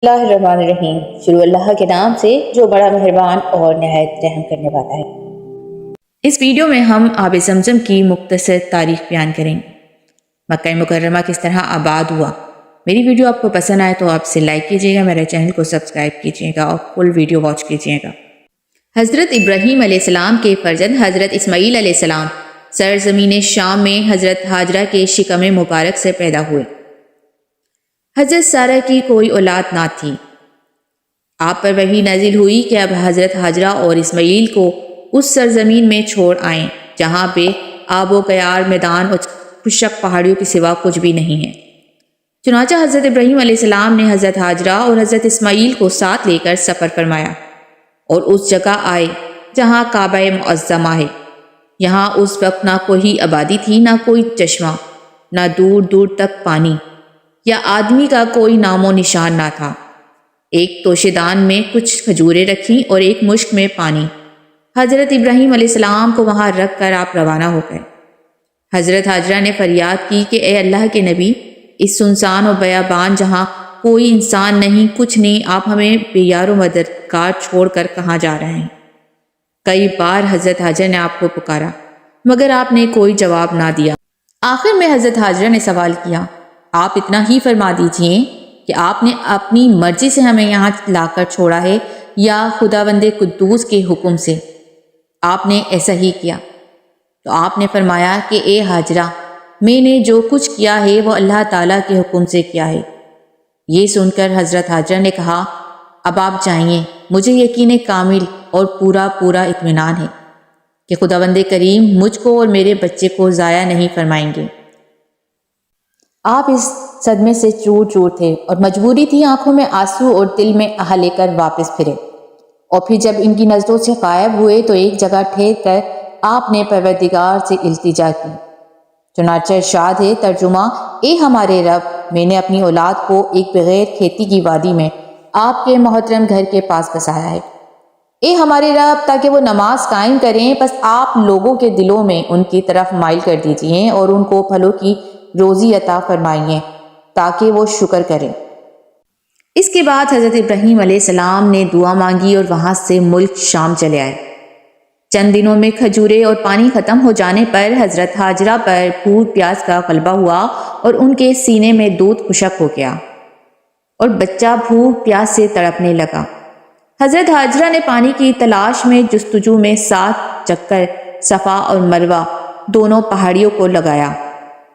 اللہ الرحمن الرحیم۔ شروع اللہ کے نام سے جو بڑا مہربان اور نہایت رحم کرنے والا ہے۔ اس ویڈیو میں ہم آب زمزم کی مختصر تاریخ بیان کریں گے۔ مکہ مکرمہ کس طرح آباد ہوا۔ میری ویڈیو آپ کو پسند آئے تو آپ سے لائک کیجیے گا، میرے چینل کو سبسکرائب کیجیے گا اور فل ویڈیو واچ کیجیے گا۔ حضرت ابراہیم علیہ السلام کے فرزند حضرت اسماعیل علیہ السلام سرزمین شام میں حضرت ہاجرہ کے شکم مبارک سے پیدا ہوئے۔ حضرت سارہ کی کوئی اولاد نہ تھی۔ آپ پر وحی نازل ہوئی کہ اب حضرت ہاجرہ اور اسماعیل کو اس سرزمین میں چھوڑ آئیں جہاں بے آب و قیار میدان اور خشک پہاڑیوں کے سوا کچھ بھی نہیں ہے۔ چنانچہ حضرت ابراہیم علیہ السلام نے حضرت ہاجرہ اور حضرت اسماعیل کو ساتھ لے کر سفر فرمایا اور اس جگہ آئے جہاں کعبہ معظمہ ہے۔ یہاں اس وقت نہ کوئی آبادی تھی، نہ کوئی چشمہ، نہ دور دور تک پانی یا آدمی کا کوئی نام و نشان نہ تھا۔ ایک توشے دان میں کچھ کھجوریں رکھیں اور ایک مشک میں پانی۔ حضرت ابراہیم علیہ السلام کو وہاں رکھ کر آپ روانہ ہو گئے۔ حضرت ہاجرہ نے فریاد کی کہ اے اللہ کے نبی، اس سنسان و بیابان جہاں کوئی انسان نہیں، کچھ نہیں، آپ ہمیں بے یار و مددگار چھوڑ کر کہاں جا رہے ہیں؟ کئی بار حضرت ہاجرہ نے آپ کو پکارا مگر آپ نے کوئی جواب نہ دیا۔ آخر میں حضرت ہاجرہ نے سوال کیا، آپ اتنا ہی فرما دیجئے کہ آپ نے اپنی مرضی سے ہمیں یہاں لا کر چھوڑا ہے یا خداوند قدوس کے حکم سے؟ آپ نے ایسا ہی کیا۔ تو آپ نے فرمایا کہ اے ہاجرہ، میں نے جو کچھ کیا ہے وہ اللہ تعالیٰ کے حکم سے کیا ہے۔ یہ سن کر حضرت ہاجرہ نے کہا، اب آپ جائیں، مجھے یقین کامل اور پورا اطمینان ہے کہ خداوند کریم مجھ کو اور میرے بچے کو ضائع نہیں فرمائیں گے۔ آپ اس صدمے سے چور چور تھے اور مجبوری تھی آنکھوں میں آنسو اور دل میں آہ لے کر واپس پھرے، اور پھر جب ان کی نظروں سے غائب ہوئے تو ایک جگہ ٹھہر کر آپ نے پروردگار سے التجا کی۔ چنانچہ ارشاد ہے ترجمہ، اے ہمارے رب، میں نے اپنی اولاد کو ایک بغیر کھیتی کی وادی میں آپ کے محترم گھر کے پاس بسایا ہے۔ اے ہمارے رب، تاکہ وہ نماز قائم کریں، بس آپ لوگوں کے دلوں میں ان کی طرف مائل کر دیجئے اور ان کو پھلوں کی روزی عطا فرمائیے تاکہ وہ شکر کریں۔ اس کے بعد حضرت ابراہیم علیہ السلام نے دعا مانگی اور وہاں سے ملک شام چلے آئے۔ چند دنوں میں کھجورے اور پانی ختم ہو جانے پر حضرت ہاجرہ پر بھوک پیاس کا غلبہ ہوا اور ان کے سینے میں دودھ خشک ہو گیا اور بچہ بھوک پیاس سے تڑپنے لگا۔ حضرت ہاجرہ نے پانی کی تلاش میں جستجو میں 7 چکر صفا اور مروہ دونوں پہاڑیوں کو لگایا،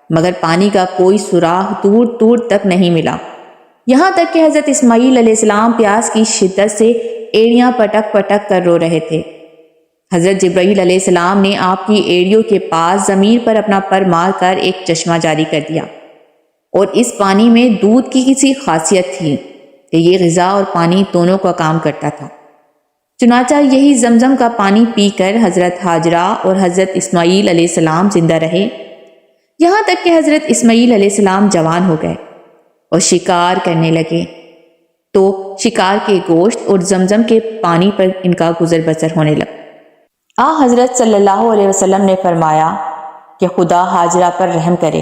مگر پانی کا کوئی سراغ دور دور تک نہیں ملا، یہاں تک کہ حضرت اسماعیل علیہ السلام پیاس کی شدت سے ایڑیاں پٹک پٹک کر رو رہے تھے۔ حضرت جبرائیل علیہ السلام نے آپ کی ایڑیوں کے پاس زمین پر اپنا پر مار کر ایک چشمہ جاری کر دیا، اور اس پانی میں دودھ کی کسی خاصیت تھی کہ یہ غذا اور پانی دونوں کا کام کرتا تھا۔ چنانچہ یہی زمزم کا پانی پی کر حضرت ہاجرہ اور حضرت اسماعیل علیہ السلام زندہ رہے، یہاں تک کہ حضرت اسماعیل علیہ السلام جوان ہو گئے اور شکار کرنے لگے، تو شکار کے گوشت اور زمزم کے پانی پر ان کا گزر بسر ہونے لگا۔ حضرت صلی اللہ علیہ وسلم نے فرمایا کہ خدا ہاجرہ پر رحم کرے،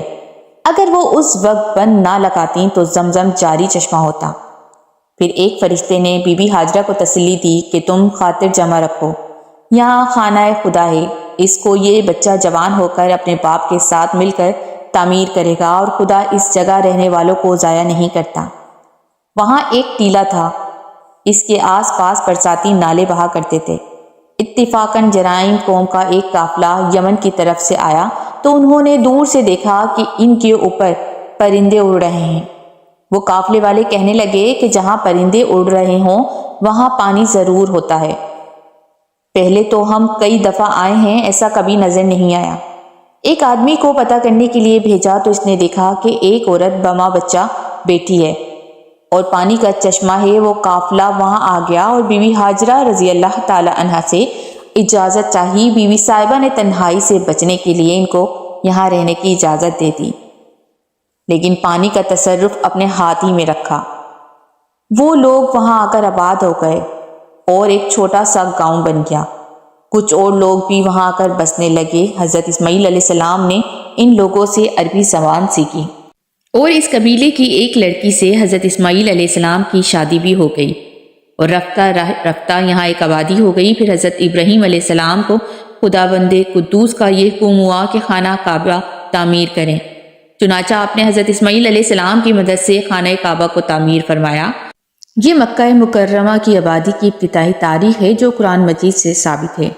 اگر وہ اس وقت بند نہ لگاتیں تو زمزم جاری چشمہ ہوتا۔ پھر ایک فرشتے نے بی بی ہاجرہ کو تسلی دی کہ تم خاطر جمع رکھو، یہاں خانہ خدا ہے، اس کو یہ بچہ جوان ہو کر اپنے باپ کے ساتھ مل کر تعمیر کرے گا، اور خدا اس جگہ رہنے والوں کو ضائع نہیں کرتا۔ وہاں ایک ٹیلہ تھا، اس کے آس پاس برساتی نالے بہا کرتے تھے۔ اتفاقاً جرائم قوم کا ایک قافلہ یمن کی طرف سے آیا تو انہوں نے دور سے دیکھا کہ ان کے اوپر پرندے اڑ رہے ہیں۔ وہ قافلے والے کہنے لگے کہ جہاں پرندے اڑ رہے ہوں وہاں پانی ضرور ہوتا ہے، پہلے تو ہم کئی دفعہ آئے ہیں، ایسا کبھی نظر نہیں آیا۔ ایک آدمی کو پتہ کرنے کے لیے بھیجا تو اس نے دیکھا کہ ایک عورت بما بچہ بیٹھی ہے اور پانی کا چشمہ ہے۔ وہ قافلہ وہاں آ گیا اور بی بی ہاجرہ رضی اللہ تعالی عنہا سے اجازت چاہی۔ بی بی صاحبہ نے تنہائی سے بچنے کے لیے ان کو یہاں رہنے کی اجازت دے دی، لیکن پانی کا تصرف اپنے ہاتھ ہی میں رکھا۔ وہ لوگ وہاں آ کر آباد ہو گئے اور ایک چھوٹا سا گاؤں بن گیا۔ کچھ اور لوگ بھی وہاں آ کر بسنے لگے۔ حضرت اسماعیل علیہ السلام نے ان لوگوں سے عربی زبان سیکھی۔ اور اس قبیلے کی ایک لڑکی سے حضرت اسماعیل علیہ السلام کی شادی بھی ہو گئی اور رفتہ رفتہ یہاں ایک آبادی ہو گئی۔ پھر حضرت ابراہیم علیہ السلام کو خدا بند قدوس کا یہ حکم ہوا کہ خانہ کعبہ تعمیر کریں، چنانچہ آپ نے حضرت اسماعیل علیہ السلام کی مدد سے خانہ کعبہ کو تعمیر فرمایا۔ یہ مکہ مکرمہ کی آبادی کی ابتدائی تاریخ ہے جو قرآن مجید سے ثابت ہے۔